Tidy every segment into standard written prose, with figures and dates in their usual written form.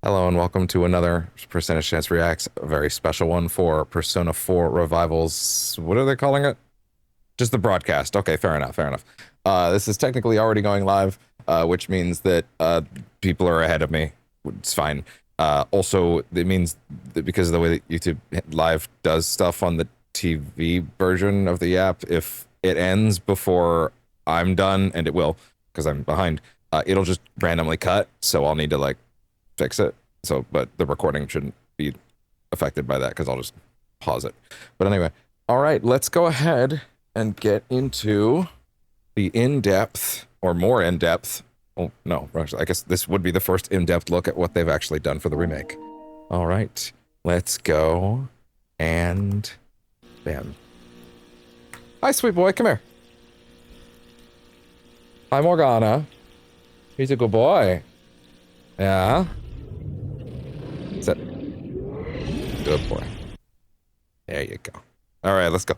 Hello and welcome to another Percentage Chance Reacts, a very special one for Persona 4 Revivals. What are they calling it? Just the broadcast. Okay, fair enough, fair enough. This is technically already going live, which means that people are ahead of me. It's fine. Also, it means that because of the way that YouTube Live does stuff on the TV version of the app, if it ends before I'm done, and it will, because I'm behind, it'll just randomly cut, so I'll need to, like, fix it. So, but the recording shouldn't be affected by that because I'll just pause it. But anyway, all right, let's go ahead and get into the in-depth or more in-depth. Oh, no, actually, I guess this would be the first in-depth look at what they've actually done for the remake. All right, let's go and bam. Hi, sweet boy, come here. Hi, Morgana. He's a good boy. Yeah. Sit. Good boy. There you go. All right, let's go.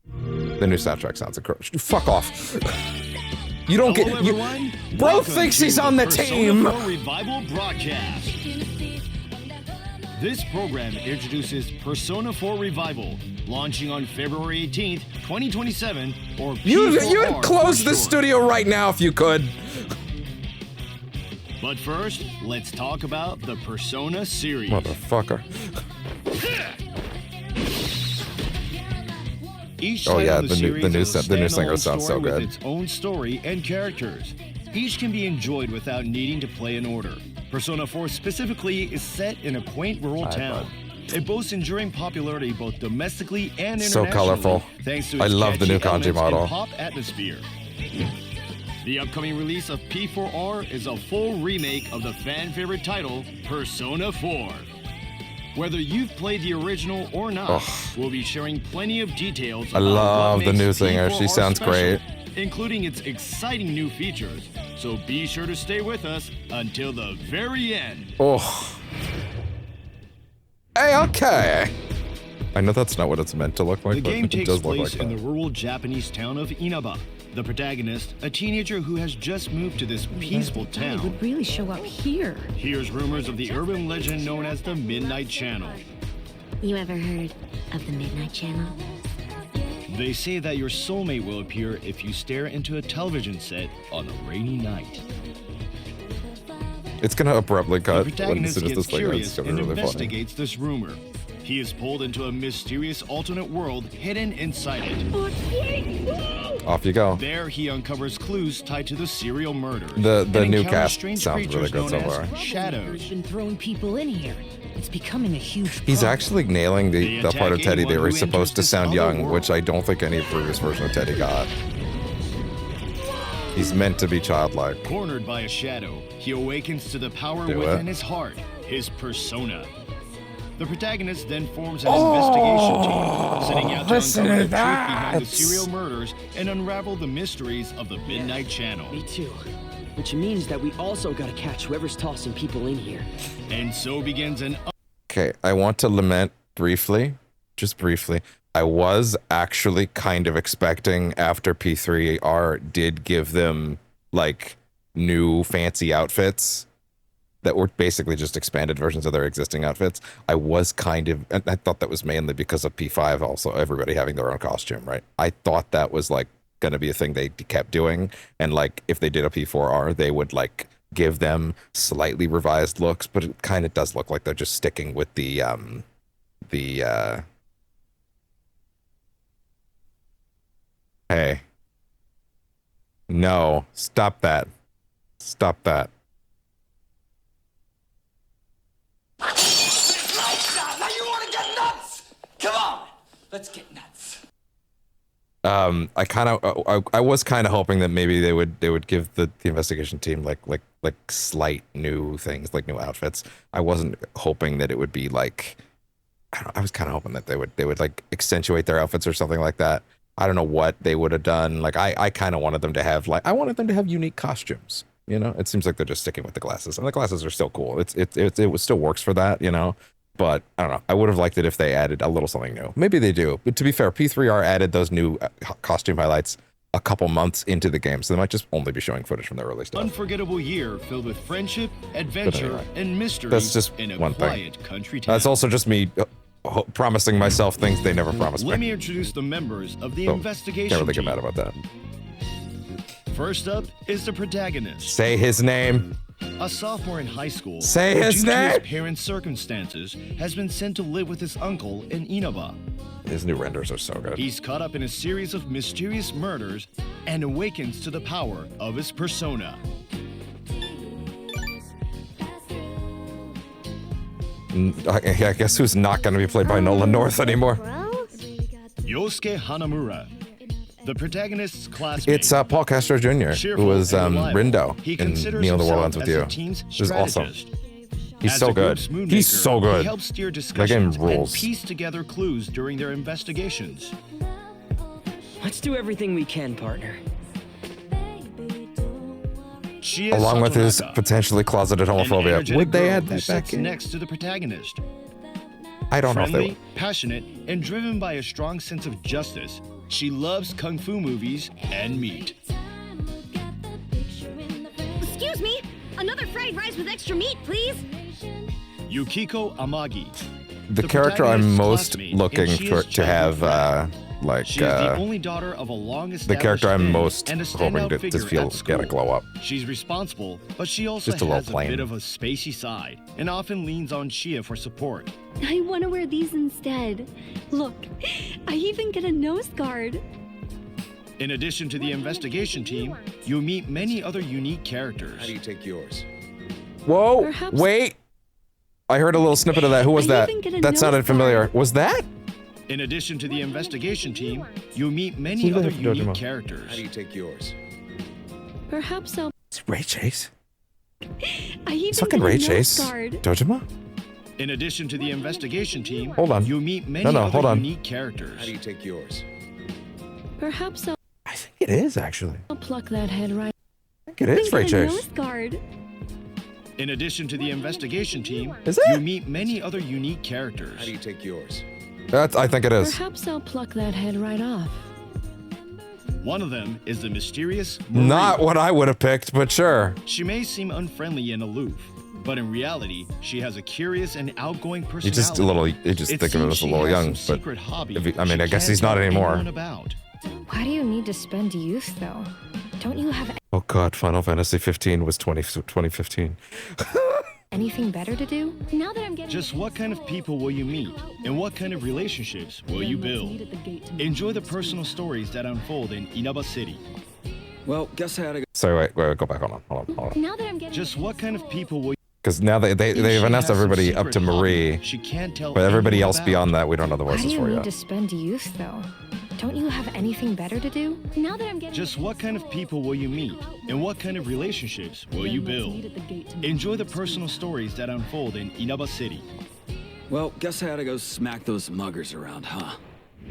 The new soundtrack sounds incredible. Fuck off. You don't get. Bro thinks he's on the team. Revival broadcast. This program introduces Persona 4 Revival, launching on February 18th, 2027, or You'd close the studio right now if you could. But first, let's talk about the Persona series. Motherfucker. Each Oh yeah, the new singer sounds so good. With its own story and characters. Each can be enjoyed without needing to play in order. Persona 4 specifically is set in a quaint rural town. It boasts enduring popularity both domestically and internationally. So colorful. Thanks to its I love the new kanji model. Pop atmosphere. The upcoming release of P4R is a full remake of the fan-favorite title, Persona 4. Whether you've played the original or not, we'll be sharing plenty of details. I love the new singer. She sounds great. Including its exciting new features. So be sure to stay with us until the very end. Oh. Hey, okay. I know that's not what it's meant to look like, the but game it takes does look place like in that. the rural Japanese town of Inaba. The protagonist, a teenager who has just moved to this peaceful town, would really show up here. hears rumors of the urban legend known as the Midnight Channel. You ever heard of the Midnight Channel? They say that your soulmate will appear if you stare into a television set on a rainy night. It's gonna abruptly The cut when as protagonist soon as gets this thing ends. curious It's gonna and be really funny. investigates this rumor. He is pulled into a mysterious alternate world hidden inside it. Off you go. There, he uncovers clues tied to the serial murders. The and new encounters cast strange sounds really creatures good so known as far. Shadows. He's been throwing people in here. It's becoming a huge He's problem. actually nailing They the part of attack Teddy anyone they were who supposed to enters sound this other young, world. which I don't think any previous version of Teddy got. He's meant to be childlike. Cornered by a shadow, he awakens to the power Do within it. his heart, his persona. The protagonist then forms an investigation team, setting out to listen uncover to the truth behind the that. serial murders and unravel the mysteries of the Midnight Channel. Me too. Which means that we also gotta catch whoever's tossing people in here. And so begins an Okay, I want to lament briefly, just briefly. I was actually kind of expecting after P3R did give them like new fancy outfits that were basically just expanded versions of their existing outfits. I was kind of, and I thought that was mainly because of P5 also, everybody having their own costume, right? I thought that was like going to be a thing they kept doing. And like if they did a P4R, they would like give them slightly revised looks, but it kind of does look like they're just sticking with the hey. No, stop that. Stop that. Now you want to get nuts? Come on, let's get nuts. I was kind of hoping that maybe they would give the investigation team like slight new things, like new outfits. I wasn't hoping that it would be like, I don't know, I was kind of hoping that they would like accentuate their outfits or something like that. I don't know what they would have done. Like I kind of wanted them to have I wanted them to have unique costumes. You know, it seems like they're just sticking with the glasses, and the glasses are still cool. It still works for that. You know, But I don't know. I would have liked it if they added a little something new. Maybe they do. But to be fair, P3R added those new costume highlights a couple months into the game, so they might just only be showing footage from the early stuff. Unforgettable year filled with friendship, adventure, anyway, and mystery that's just in a one thing. quiet country town. That's also just me promising myself things they never promised Let me. me introduce the members of the So, investigation can't really get team. mad about that. First up is the protagonist. Say his name. A sophomore in high school, Say who, his due to name! his parents' circumstances, has been sent to live with his uncle in Inaba. His new renders are so good. He's caught up in a series of mysterious murders and awakens to the power of his persona. I guess who's not going to be played by Nolan North anymore? Yosuke Hanamura, the protagonist's classmate. It's Paul Castro Jr., Cheerful who was and reliable, Rindo he in considers Neil the World himself Ends With as You. the team's Which is awesome. strategist. He's As so the good. group's moon He's maker, so good. He helps steer That discussions game and rules. piece together clues during their investigations. Let's do everything we can, partner. She is Along with his Satoraka, potentially closeted an homophobia. energetic Would they girl add who that sits back in? next to the protagonist. I don't know if they Friendly, would. passionate, and driven by a strong sense of justice, she loves kung fu movies and meat. Excuse me, another fried rice with extra meat, please. Yukiko Amagi. The The character I'm protagonist's most classmate, looking and she for is to have, like, She is the only daughter of a long-established the character I'm man most and a hoping standout to figure feel at get a school. glow up. She's responsible, but she also Just a little has a plain. bit of a spacey side and often leans on Shia for support. I want to wear these instead. Look, I even get a nose guard. In addition to the investigation team, you'll meet many other unique characters. How do you take yours? Whoa! Perhaps- Wait! I heard a little snippet of that. Who was I that? even get a That sounded nose familiar. guard. Was that? In addition to the investigation team, you'll meet many Who's other that? unique Dojima. characters. How do you take yours? Perhaps I'll. It's Ray Chase. I even It's fucking get a Ray nose Chase. guard. Dojima? In addition to the investigation team, Hold on. you'll meet many No, other hold on. unique characters. How do you take yours? Perhaps I'll I think it is, actually. pluck that head right. I think it is Even Ray get a Chase. nose guard. In addition to the investigation team, Is it? you'll meet many other unique characters. How do you take yours? I think it is. Perhaps I'll pluck that head right off. One of them is the mysterious Marie. Not what I would have picked, but sure. She may seem unfriendly and aloof, but in reality, she has a curious and outgoing personality. You just a little. You just It think of him seems as a she little has young, some but secret hobby if he- I mean, she I guess can't he's not tell anymore. anyone about. Why do you need to spend youth, though? Don't you have oh god, Final Fantasy 15 was 2015. anything better to do? Now that I'm getting. Just what kind of people will you meet, and what kind of relationships will you build? Enjoy the personal stories that unfold in Inaba City. Well, guess I had to go. Sorry, wait, go back. Hold on. Now that I'm getting. Just what kind of people will Because now they've She announced has some everybody up secret to Marie, hobby she can't tell but everybody anyone else about. beyond that, we don't know the Why do voices you for need yet. to spend youth, though? Don't you have anything better to do? Now that I'm getting. Just what kind of people will you meet, and what kind of relationships will you build? Enjoy the personal stories that unfold in Inaba City. Well, guess I had to go smack those muggers around, huh?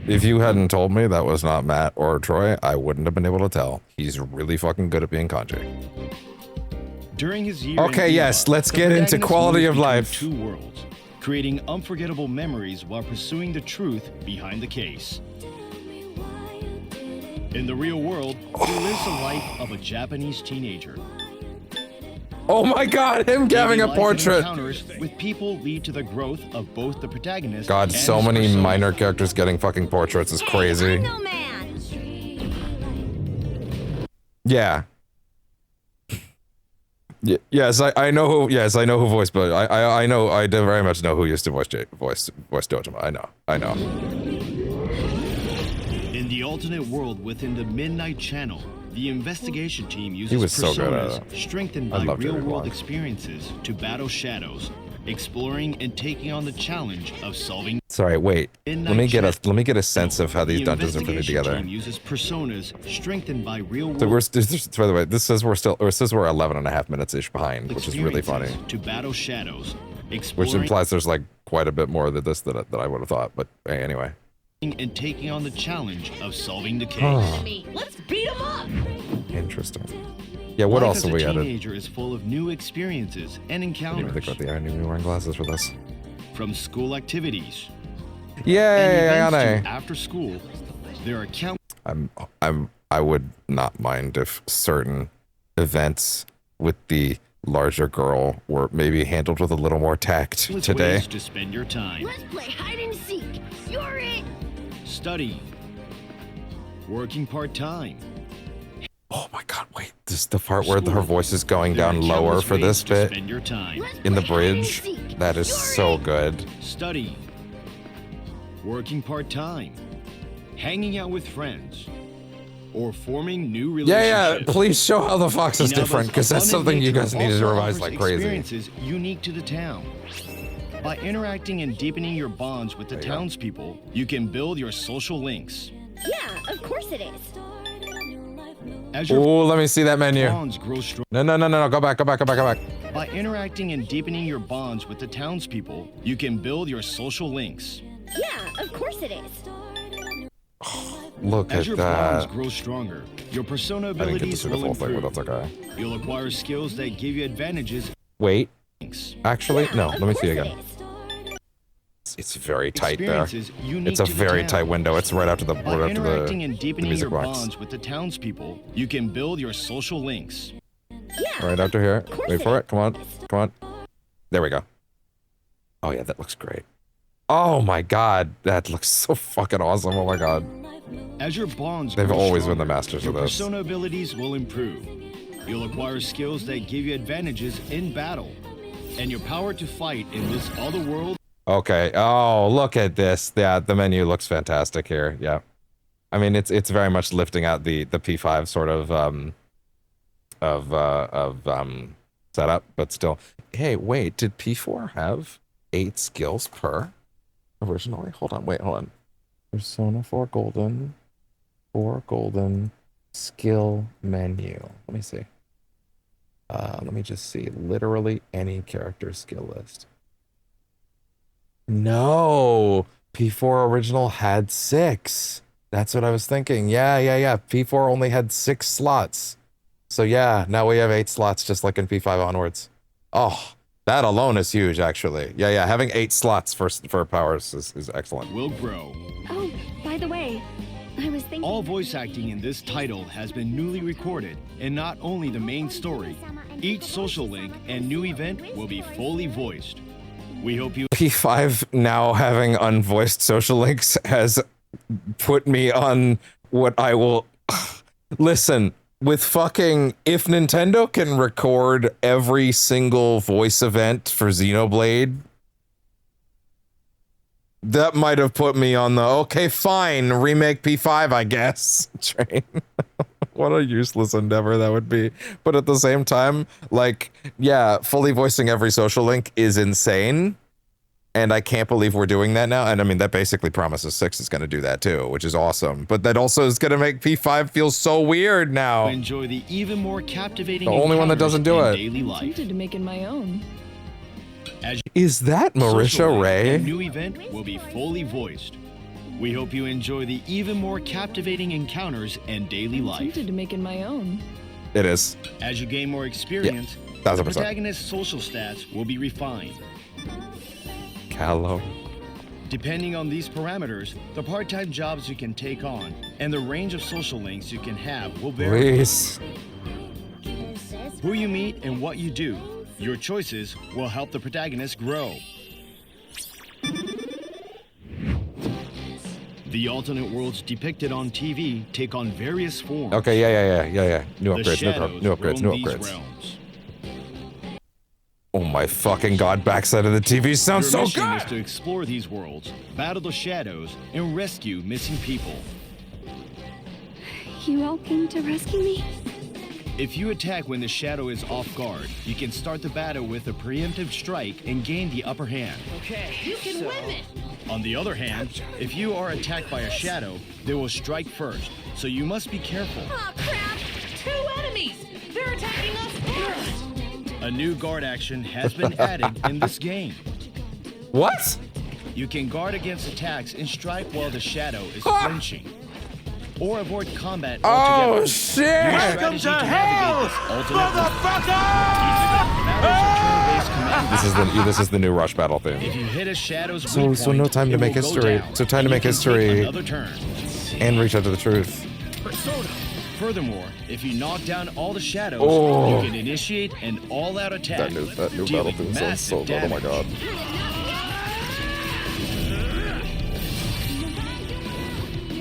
If you hadn't told me that was not Matt or Troy, I wouldn't have been able to tell. He's really fucking good at being kanji. During his year Okay, in yes, Inaba, let's the get into protagonist quality moves of between life. two worlds, creating unforgettable memories while pursuing the truth behind the case. In the real world, he lives the life of a Japanese teenager. Oh my god, him having Daily a life and portrait! Encounters with people lead to the growth of both the protagonist God, and so his many persona. minor characters getting fucking portraits is crazy. I'm no man. Yeah. Yes, I know who. Yes, I know who voiced, but I know I do very much know who used to voice Dojima. I know. In the alternate world within the Midnight Channel, the investigation team uses He was so good at personas strengthened I by loved Jerry real-world Bond. experiences to battle shadows, exploring and taking on the challenge of solving. Sorry, wait. Midnight Let me get a sense of how these The dungeons are fitted investigation together. team uses personas strengthened by real-world So by the way, this says we're 11 and a half minutes ish behind, which is really funny. experiences to battle shadows, Which exploring implies there's like quite a bit more than this that I would have thought. But hey, anyway. and taking on the challenge of solving the case. Huh. Let's beat him up. Interesting. Yeah, what Life else as have a we added? teenager is full of new experiences and I didn't even encounters, think about the I didn't even wearing glasses for this. from school activities Yay, and events Ayane. to after school. There are countless I'm I would not mind if certain events with the larger girl were maybe handled with a little more tact With today. ways to spend your time. Let's play hide and seek. You're it. Study. Working part-time. Oh my god, wait. This is the part where her voice is going There are down lower countless for ways this to bit spend your time. Let's in the play hide and bridge. seek. That is You're so it. good. Study. Working part-time. Hanging out with friends. Or forming new Yeah, relationships. please show how the fox is Inaba's different, because that's abundant something you nature guys needed to also revise offers like crazy. experiences unique to the town. By interacting and deepening your bonds with the There you go. townspeople, you can build your social links. Yeah, of course it is. As your Oh, let me see that menu. bonds grow strong. No, go back. By interacting and deepening your bonds with the townspeople, you can build your social links. Yeah, of course it is. Look As at your bonds that. grow stronger, your persona I didn't get to abilities see the will full thing, but improve. that's okay. You'll acquire skills that give you advantages. Wait, Links. actually, no, Of let me see course it again. is. It's very tight there. Experiences unique It's a to the very town. tight window. It's right after the By right after interacting and the deepening music your rocks. bonds with the townspeople, you can build your social links. Yeah. Right after here. course Wait it for is. it. Come on. There we go. Oh yeah, that looks great. Oh my god, that looks so fucking awesome. Oh my god. As your bonds They've grow always been the stronger, masters your of this. persona abilities will improve. You'll acquire skills that give you advantages in battle, and your power to fight in this other world. Okay. Oh, look at this. Yeah, the menu looks fantastic here. Yeah. I mean, it's very much lifting out the P5 sort of setup, but still. Hey, wait, did P4 have 8 skills per originally? Hold on. Persona 4 golden skill menu. Let me see. Let me just see. Literally any character skill list. No, P4 original had 6. That's what I was thinking. Yeah. P4 only had 6 slots. So yeah, now we have 8 slots just like in P5 onwards. Oh, that alone is huge, actually. Yeah. Having 8 slots for powers is excellent. Will grow. Oh, by the way, I was thinking. All voice acting in this title has been newly recorded, and not only the main story. Each social link and new event will be fully voiced. We hope you P5 now having unvoiced social links has put me on what I will listen with fucking if Nintendo can record every single voice event for Xenoblade, that might have put me on the okay, fine, remake P5, I guess train. What a useless endeavor that would be. But at the same time, like, yeah, fully voicing every social link is insane. And I can't believe we're doing that now. And I mean, that basically promises 6 is going to do that too, which is awesome. But that also is going to make P5 feel so weird now. enjoy the even more captivating The only one that encounters doesn't do in it. daily life. Tempted to make it my own. As you Is that social Marisha link Ray? and new event will be fully voiced. We hope you enjoy the even more captivating encounters and daily life. Tempted to make it my own. It is. As you gain more experience, the 1000%. protagonist's social stats will be refined. Callow. Depending on these parameters, the part-time jobs you can take on and the range of social links you can have will vary. Please. Who you meet and what you do, your choices will help the protagonist grow. The alternate worlds depicted on TV take on various forms. Okay, yeah. New The upgrades, shadows new upgrades, roam new these upgrades. realms. Oh my fucking god, backside of the TV sounds Your so mission is good! to explore these worlds, battle the shadows, and rescue missing people. You all came to rescue me? If you attack when the shadow is off guard, you can start the battle with a preemptive strike and gain the upper hand. On the other hand, if you are attacked by a shadow, they will strike first, so you must be careful. Oh crap! 2 enemies! They're attacking us first! A new guard action has been added in this game. What? You can guard against attacks and strike while the shadow is flinching. Or avoid combat altogether. Oh Your shit! strategy to navigate this alternate This is the new Rush battle theme. If you hit a shadow's So weak no point, time to it make will go history. down, So time to and you make can take history another turn. and reach out to the truth. Persona, Furthermore, if you knock down all the shadows, Oh. you can initiate an all-out attack. That new battle dealing theme sounds so massive good. Oh my damage. god.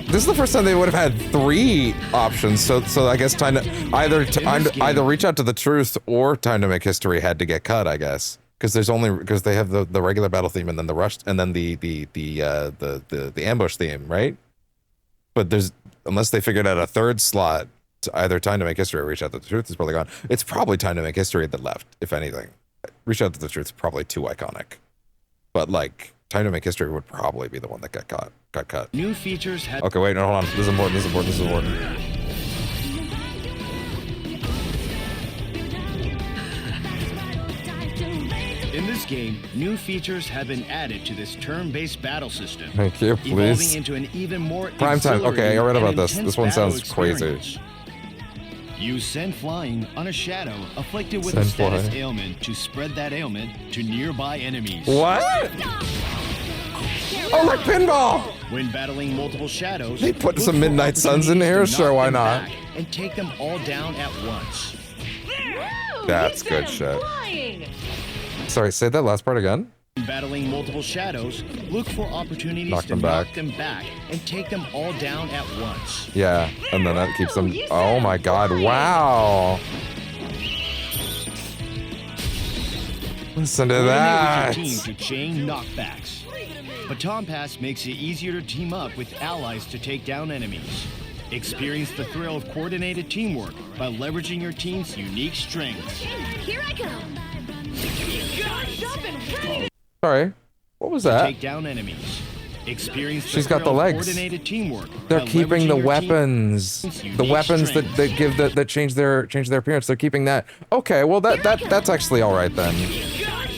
This is the first time they would have had 3 options, so I guess time to either reach out to the truth or time to make history had to get cut, I guess, because they have the regular battle theme and then the rush and then the ambush theme, right? But unless they figured out a 3rd slot, to either time to make history or reach out to the truth is probably gone. It's probably time to make history that left, if anything. Reach out to the truth is probably too iconic, but like time to make history would probably be the one that got cut. New features had. Okay, wait, no, hold on. This is important. In this game, new features have been added to this turn-based battle system. Thank you, Evolving please. into an even more Prime time. Okay, I read exhilarating about and this. intense This one battle sounds crazy. experience. Use Send Flying on a shadow afflicted with Send a status Flying. ailment to spread that ailment to nearby enemies. What? Oh, like pinball! When battling multiple shadows, They put look some for Midnight Suns in here? opportunities to Sure, knock why them not? back and take them all down at once. That's good shit. Sorry, say that last part again. When battling multiple shadows, look for opportunities Knock to them knock back. them back and take them all down at once. Yeah, and then that keeps them. Oh my god! Wow! Listen to Coordinate that. with your team to chain knockbacks. Baton Pass makes it easier to team up with allies to take down enemies. Experience the thrill of coordinated teamwork by leveraging your team's unique strengths. Here I come. Sorry, what was that? Take down enemies. Experience the She's got the thrill of legs. coordinated teamwork. They're by keeping the leveraging your weapons, team's the unique weapons that strengths. give that change their appearance. They're keeping that. Okay, well that's actually all right then.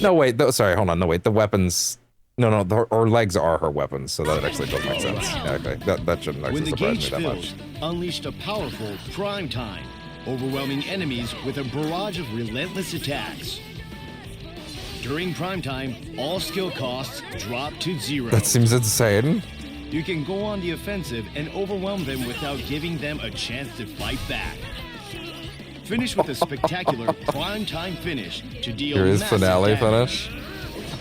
No wait, sorry, hold on. No wait, the weapons. No, her legs are her weapons, so that actually does make sense. Yeah, okay, that shouldn't When actually the surprise me gauge that fills, much. unleash a powerful prime time, overwhelming enemies with a barrage of relentless attacks. During prime time, all skill costs drop to 0. That seems insane. You can go on the offensive and overwhelm them without giving them a chance to fight back. Finish with a spectacular prime time finish to deal Here is massive finale damage. finish.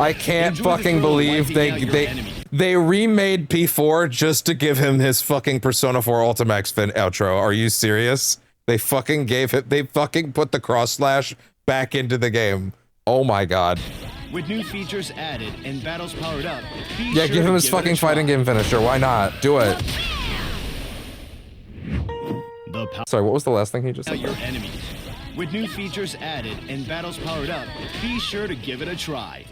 I can't Enjoy the fucking thrill of believe wiping out your enemy. they remade P4 just to give him his fucking Persona 4 Ultimax outro. Are you serious? They fucking put the cross slash back into the game. Oh my god. With new features added and battles powered up, be Yeah, sure give him to his it a fucking try. fighting game finisher. Why not? Do it. The power Sorry, what was the last thing he just out said? your enemies. With new features added and battles powered up, be sure to give it a try.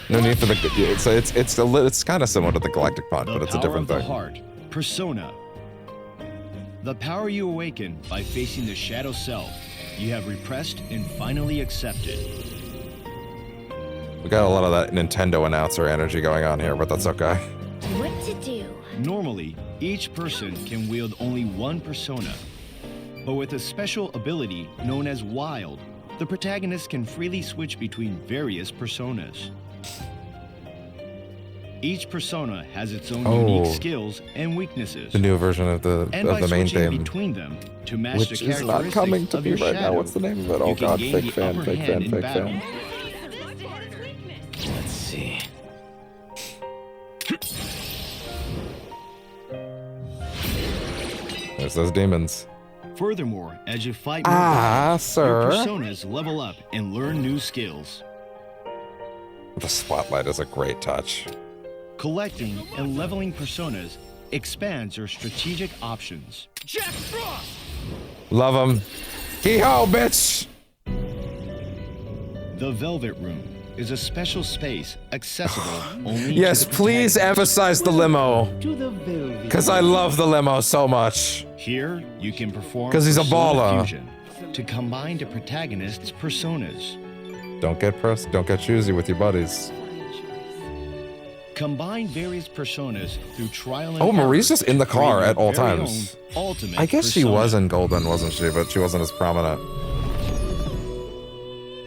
No need for the. It's kind of similar to the Galactic Punch, The but it's a power different of the thing. heart, Persona. The power you awaken by facing the shadow self you have repressed and finally accepted. We got a lot of that Nintendo announcer energy going on here, but that's okay. What to do? Normally, each person can wield only one persona. But with a special ability known as Wild, the protagonist can freely switch between various personas. Each persona has its own unique Oh. skills and weaknesses. The new version of the And by main switching theme, between them to match which the is characteristics not coming to of me your right now. shadow, What's the name of it? Oh you can god, gain fake the fan, upper fake hand fan, in fake battle. fan. Let's see. There's those demons. Furthermore, as you fight more Ah, battles, your sir. personas level up and learn new skills. The spotlight is a great touch. Collecting and leveling personas expands your strategic options. Love him. Hee-ho, bitch! The Velvet Room is a special space accessible only Yes, to the please protagonist. emphasize the limo. To the velvet. Because I love the limo so much. Here, you can perform 'Cause he's a persona baller. fusion to combine the protagonist's personas. Don't get choosy with your buddies. Combine various personas through trial and Oh, Marie's error just in the to create car your at all very times. own ultimate I guess she persona. was in Golden, wasn't she? But she wasn't as prominent.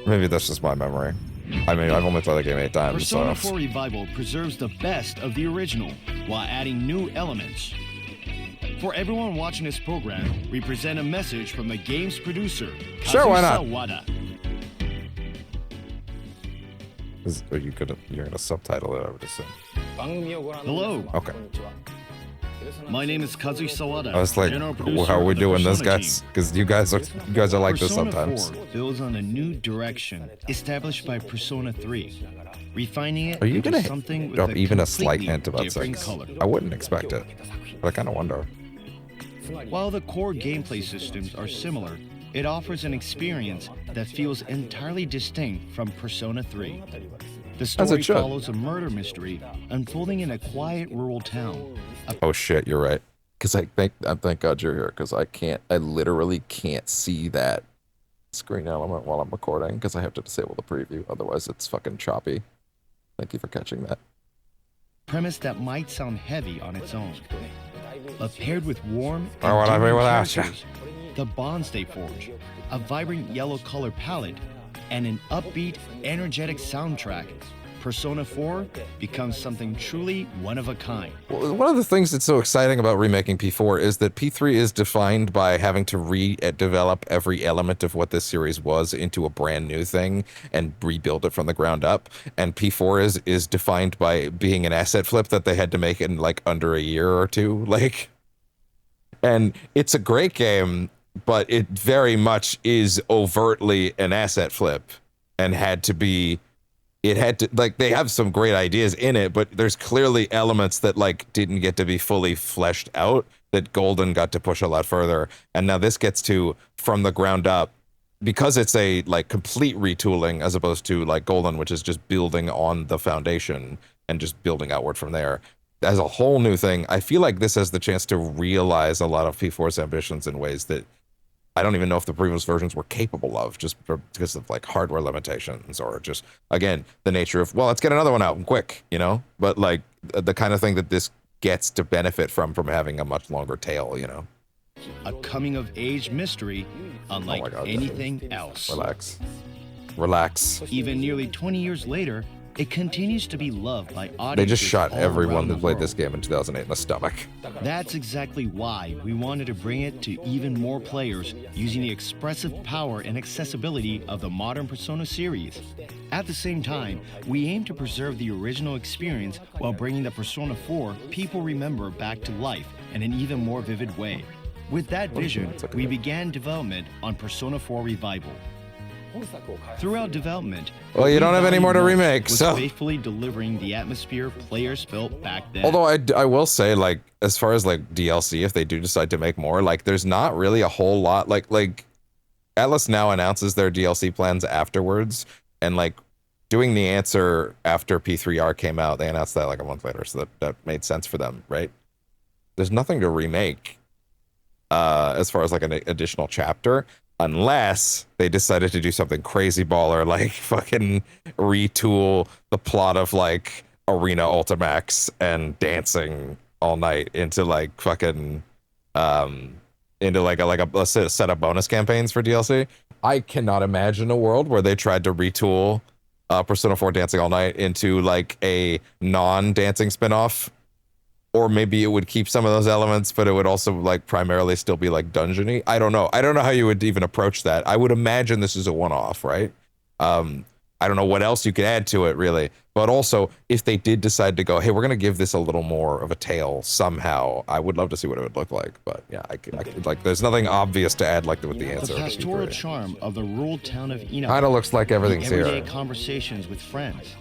Maybe that's just my memory. I mean, I've only played the game 8 times, Persona so. 4 Revival preserves the best of the original while adding new elements. For everyone watching this program, we present a message from the game's producer, Sure, why not? Wada. You're gonna subtitle it, I would assume. Hello. Okay. My name is Kazuhi Sawada. I was like, general producer how are we of the doing this, Persona guys? team. Because you guys are like this Persona sometimes. 4 builds on a new direction established by Persona 3, refining it Are you into gonna something with drop even a slight completely hint about different sex? color. I wouldn't expect it, but I kind of wonder. While the core gameplay systems are similar, it offers an experience that feels entirely distinct from Persona 3. The As story it should. follows a murder mystery unfolding in a quiet rural town. Oh shit, you're right. Because thank God you're here. Because I literally can't see that screen element while I'm recording. Because I have to disable the preview. Otherwise, it's fucking choppy. Thank you for catching that. Premise that might sound heavy on its own, but paired with warm I wanna and be endearing without ya. characters, the bonds they forge, a vibrant yellow color palette, and an upbeat, energetic soundtrack, Persona 4 becomes something truly one of a kind. Well, one of the things that's so exciting about remaking P4 is that P3 is defined by having to redevelop every element of what this series was into a brand new thing and rebuild it from the ground up. And P4 is defined by being an asset flip that they had to make in like under a year or two. Like, and it's a great game, but it very much is overtly an asset flip and had to be. It had to, like, they have some great ideas in it, but there's clearly elements that, like, didn't get to be fully fleshed out that Golden got to push a lot further. And now this gets to, from the ground up, because it's a, like, complete retooling as opposed to, like, Golden, which is just building on the foundation and just building outward from there. As a whole new thing, I feel like this has the chance to realize a lot of P4's ambitions in ways that I don't even know if the previous versions were capable of, just because of like hardware limitations or just, again, the nature of, well, let's get another one out quick, you know? But like the kind of thing that this gets to benefit from having a much longer tail, you know? A coming-of-age mystery unlike Oh my God, anything else. Relax. Even nearly 20 years later, it continues to be loved by audiences. They just shot all everyone around that the played world. this game in 2008 in the stomach. That's exactly why we wanted to bring it to even more players using the expressive power and accessibility of the modern Persona series. At the same time, we aim to preserve the original experience while bringing the Persona 4 people remember back to life in an even more vivid way. With that vision, we began development on Persona 4 Revival. Throughout development, Well, you don't have any more to remake, was so. faithfully delivering the atmosphere players felt back then. Although I will say, like, as far as like DLC, if they do decide to make more, like, there's not really a whole lot. Like Atlas now announces their DLC plans afterwards, and like doing the answer after P3R came out, they announced that like a month later, so that made sense for them, right? There's nothing to remake as far as like an additional chapter. Unless they decided to do something crazy baller, like fucking retool the plot of like Arena Ultimax and dancing all night into like fucking into like a set of bonus campaigns for DLC. I cannot imagine a world where they tried to retool Persona 4 Dancing All Night into like a non-dancing spinoff. Or maybe it would keep some of those elements, but it would also like primarily still be like dungeony. I don't know how you would even approach that. I would imagine this is a one-off, right? I don't know what else you could add to it really. But also, if they did decide to go, hey, we're gonna give this a little more of a tail somehow, I would love to see what it would look like. But yeah, I could like, there's nothing obvious to add like with the answer. The pastoral charm of the rural town of Inaba. Kind of looks like everything's the everyday here. conversations with friends,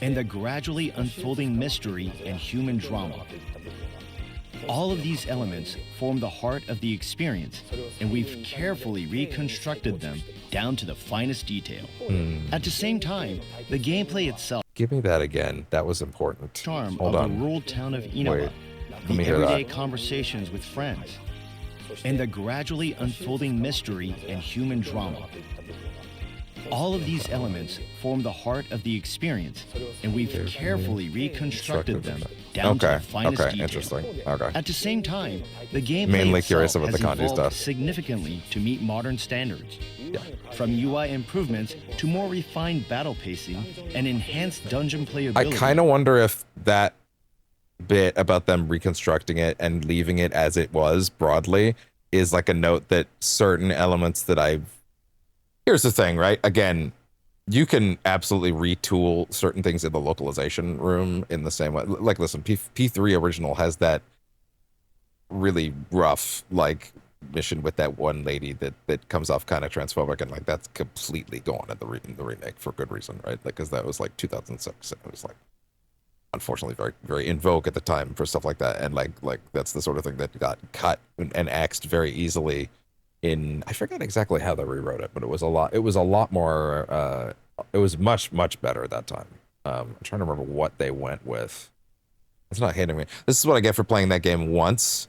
and the gradually unfolding mystery and human drama. All of these elements form the heart of the experience, and we've carefully reconstructed them down to the finest detail. At the same time, the gameplay itself, Give me that again. That was important. charm Hold of on. the rural town of Inaba, Wait. Let me the hear everyday that. conversations with friends, and the gradually unfolding mystery and human drama. All of these elements form the heart of the experience, and we've carefully reconstructed them down to the finest detail. Interesting. Okay. At the same time, the gameplay Mainly itself curious about has the kanji evolved stuff. significantly to meet modern standards. From UI improvements to more refined battle pacing and enhanced dungeon I playability. kind of wonder if that bit about them reconstructing it and leaving it as it was broadly is like a note that certain elements that here's the thing, right? Again, you can absolutely retool certain things in the localization room in the same way. Like, listen, P3 original has that really rough, like, mission with that one lady that comes off kind of transphobic, and like that's completely gone in the remake for good reason, right? Like, because that was like 2006, and it was like unfortunately very, very in vogue at the time for stuff like that, and like that's the sort of thing that got cut and axed very easily. I forget exactly how they rewrote it, but it was a lot more, it was much better at that time. I'm trying to remember what they went with. It's not hitting me. This is what I get for playing that game once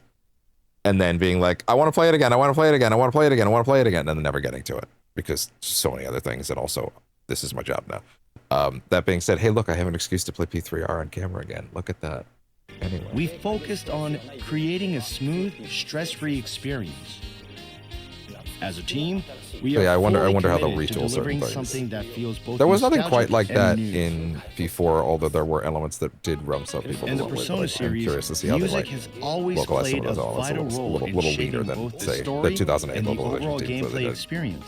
and then being like, I want to play it again, I want to play it again, I want to play it again, I want to play it again, and then never getting to it because so many other things, and also this is my job now. That being said, hey, look, I have an excuse to play P3R on camera again. Look at that. Anyway. We focused on creating a smooth, stress-free experience. As a team, we are I wonder how they'll fully committed to retool certain delivering things. something that feels both There was nothing quite nostalgic like and that new. in P4, although there were elements that did rub some people In the the wrong way. Persona But I'm series, curious to see how they music like has always localize some played of a those elements vital a role little in leaner shaping than, both the say, the story 2008 and the localization overall teams that they gameplay did. experience.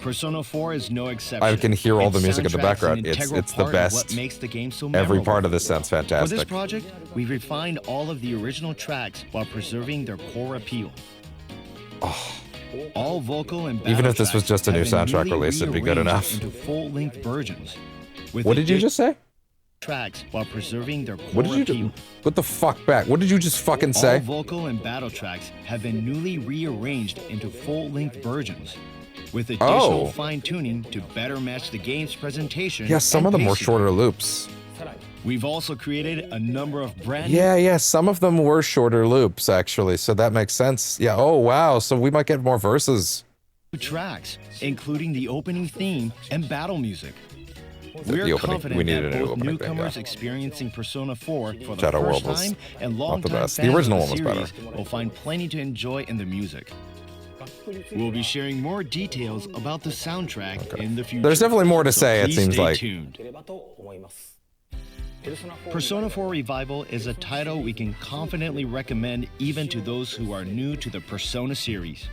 Persona 4 is no exception. I can hear all the Its music in the soundtrack's background. an It's integral the part of best. What makes the game so Every memorable. part of this sounds For this fantastic. project, we refined all of the original tracks while preserving their core appeal. All vocal and battle Even if this was tracks just a new have been soundtrack newly release, it'd be good rearranged enough. Into full-length versions. With What did you just say? Tracks while preserving their core What did you appeal. do? What the fuck back? What did you just fucking All say? vocal and battle tracks have been newly rearranged into full-length versions, with additional fine-tuning to better match the game's presentation. Yeah, some and of them were pacing. shorter loops. We've also created a number of brand Yeah, some of them were shorter loops, actually, so that makes sense. Yeah, oh, wow, so we might get more verses. new tracks, including the opening theme and battle music. The We're opening- confident we needed that a new both opening thing, newcomers yeah. experiencing Persona 4 for the Shadow first World was time and not the longtime best. The fans original of one the was series will find plenty to enjoy in the music. We'll be sharing more details about the soundtrack in the future. There's definitely more to so say, it please seems stay like. tuned. Persona 4 Revival is a title we can confidently recommend even to those who are new to the Persona series.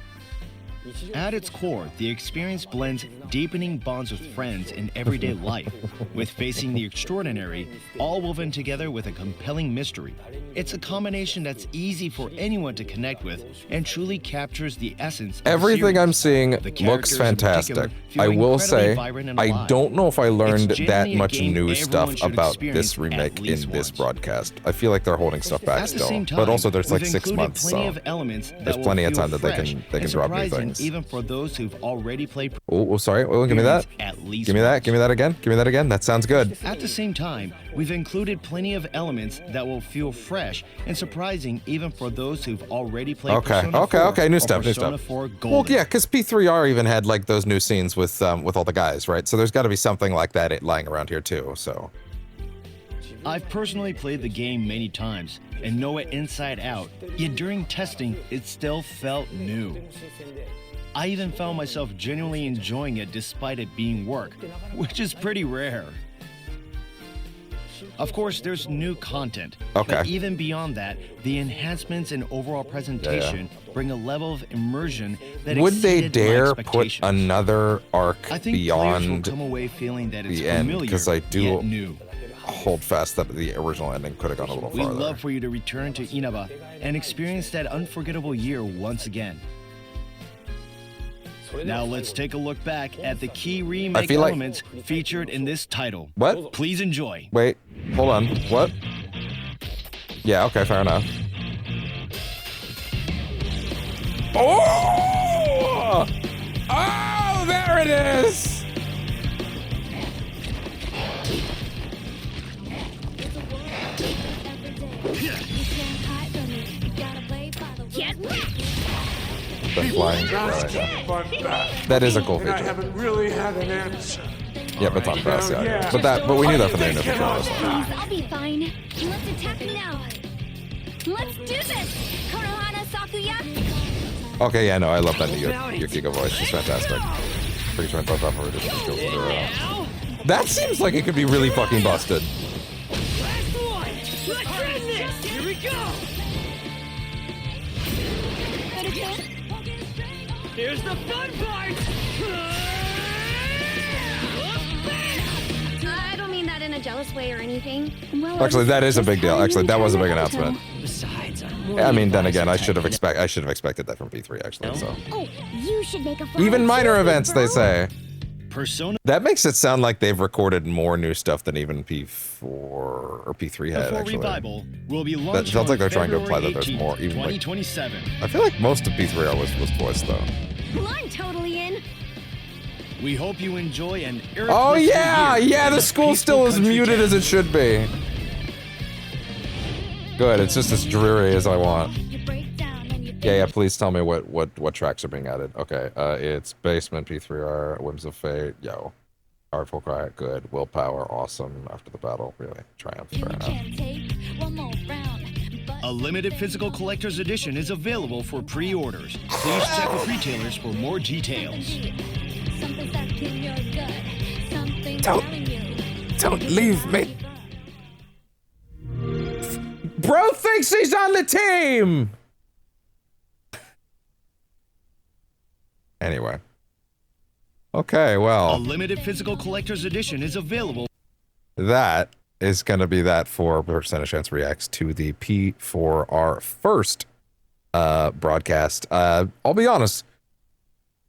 At its core, the experience blends deepening bonds with friends in everyday life, with facing the extraordinary, all woven together with a compelling mystery. It's a combination that's easy for anyone to connect with and truly captures the essence of the Everything series. I'm seeing The looks characters in fantastic. particular feel I will incredibly say, vibrant and I alive. don't know if I learned It's that genuinely a much game new everyone stuff should about experience this at remake in least this once. broadcast. I feel like they're holding stuff back At the still. same time, But also there's like we've 6 included months, plenty so of elements that there's will plenty of feel time that they fresh can and drop new surprising things. even for those who've already played. Oh, sorry. Oh, give me that. At least Give me that. once. Give me that again. Give me that again. That sounds good. At the same time, we've included plenty of elements that will feel fresh and surprising even for those who've already played Okay, Persona 4 okay. New or stuff, new Persona stuff. 4 Well, Golden. yeah, because P3R even had like those new scenes with all the guys, right? So there's got to be something like that lying around here too. So I've personally played the game many times and know it inside out, yet during testing, it still felt new. I even found myself genuinely enjoying it despite it being work, which is pretty rare. Of course, there's new content, Okay. but even beyond that, the enhancements and overall presentation bring a level of immersion that would they exceeded my dare put expectations. another arc I think players will beyond come away feeling that it's the end? familiar Because I do yet new. hold fast that the original ending could have gone a little We'd farther. love for you to return to Inaba and experience that unforgettable year once again. Now let's take a look back at the key remake feel like- elements featured in this title. What? Please enjoy. Wait, hold on. What? Yeah, okay, fair enough. Oh! Oh, there it is! The flying. That is a cool feature. I haven't really had an answer. Yeah, Baton Pass, yeah. Yeah. But we knew that from the initial trailers. Please, I'll be fine. Let's attack now. Let's do this! Konohana Sakuya! Okay, yeah, no, I love that new Yukiko voice. She's fantastic. Pretty sure I thought that for additional skills to her. That seems like it could be really fucking busted. Last one! Let's end this! Here's the fun part! I don't mean that in a jealous way or anything. Well, Actually, that is a big deal. Actually, that was a big announcement. Besides, I mean, then again, I should have expected that from P3 actually. So Oh, you should make a even minor too, events, bro. they say. Persona That makes it sound like they've recorded more new stuff than even P4 or P3 had. 4 Actually, Revival will be that launched sounds like on they're trying to imply February that there's more. Even like, 2027. I feel like most of P3R was voiced though. Well, I'm totally in. We hope you enjoy an Oh irreplaceable yeah, year yeah. in The a school peaceful still as country muted town. as it should be. Good. It's just as dreary as I want. Yeah. Please tell me what tracks are being added. Okay. It's Basement, P3R, Whims of Fate, yo, Artful Cry, good, Willpower, awesome. After the battle, really, Triumph, fair enough. A limited physical collector's edition is available for pre-orders. Please check with retailers for more details. Don't leave me. Bro thinks he's on the team. Anyway. Okay, A well, limited physical collector's edition is available. that is going to be that for Percentage Chance Reacts to the P4R first broadcast. I'll be honest.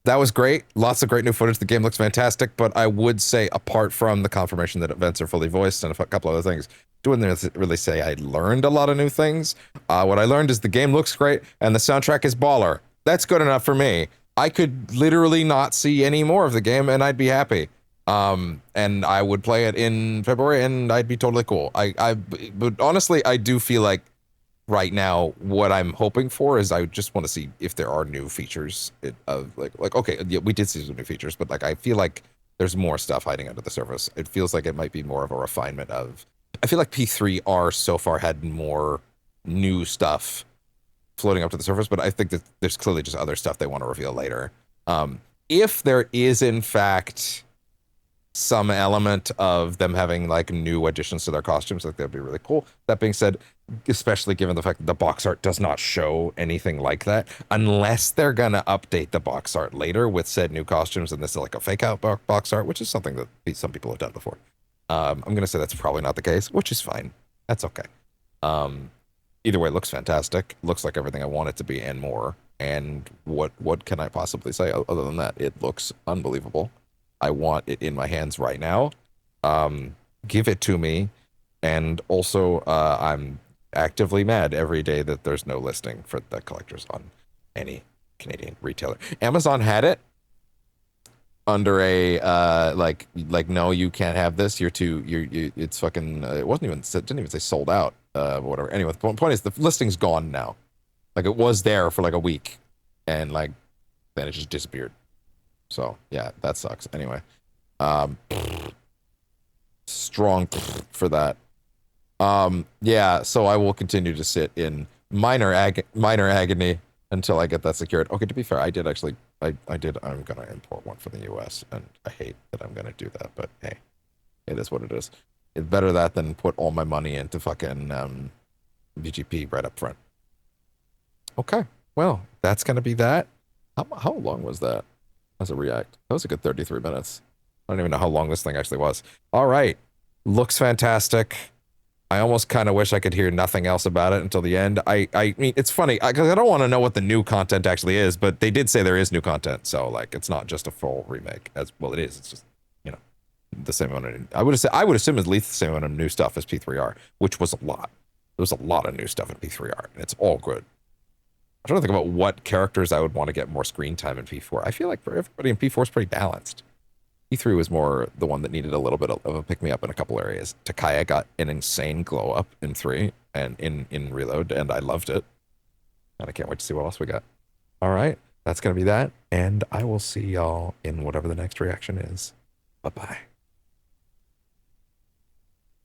That was great. Lots of great new footage. The game looks fantastic, but I would say, apart from the confirmation that events are fully voiced and a couple other things, wouldn't really say I learned a lot of new things. What I learned is the game looks great and the soundtrack is baller. That's good enough for me. I could literally not see any more of the game and I'd be happy. And I would play it in February and I'd be totally cool. But honestly, I do feel like right now what I'm hoping for is I just want to see if there are new features of like okay, yeah, we did see some new features, but like I feel like there's more stuff hiding under the surface. It feels like it might be more of a refinement of. I feel like P3R so far had more new stuff floating up to the surface, but I think that there's clearly just other stuff they want to reveal later. If there is in fact some element of them having like new additions to their costumes, like that'd be really cool. That being said, especially given the fact that the box art does not show anything like that, unless they're gonna update the box art later with said new costumes, and this is like a fake out box art, which is something that some people have done before. I'm gonna say that's probably not the case, which is fine. That's okay. Either way, it looks fantastic. Looks like everything I want it to be and more. And what can I possibly say other than that? It looks unbelievable. I want it in my hands right now. Give it to me. And also, I'm actively mad every day that there's no listing for the collectors on any Canadian retailer. Amazon had it under a like no, you can't have this. You're it's fucking. It didn't even say sold out. Whatever. Anyway, the point is the listing's gone now. Like it was there for like a week, and like then it just disappeared. So yeah, that sucks. Anyway, strong for that. Yeah. So I will continue to sit in minor agony until I get that secured. Okay. To be fair, I did actually. I'm gonna import one for the U.S. and I hate that I'm gonna do that, but hey, it is what it is. It's better that than put all my money into fucking VGP right up front. Okay, well, that's gonna be that. How long was that as a react? That was a good 33 minutes. I don't even know how long this thing actually was. All right, looks fantastic. I almost kind of wish I could hear nothing else about it until the end. I mean, it's funny because I don't want to know what the new content actually is, but they did say there is new content, so like it's not just a full remake. As well, it is. It's just the same amount of. I would assume at least the same amount of new stuff as P3R, which was a lot. There was a lot of new stuff in P3R, and it's all good. I'm trying to think about what characters I would want to get more screen time in P4. I feel like for everybody in P4 is pretty balanced. P3 was more the one that needed a little bit of a pick me up in a couple areas. Takaya got an insane glow up in 3 and in Reload, and I loved it. And I can't wait to see what else we got. All right, that's gonna be that, and I will see y'all in whatever the next reaction is. Bye bye.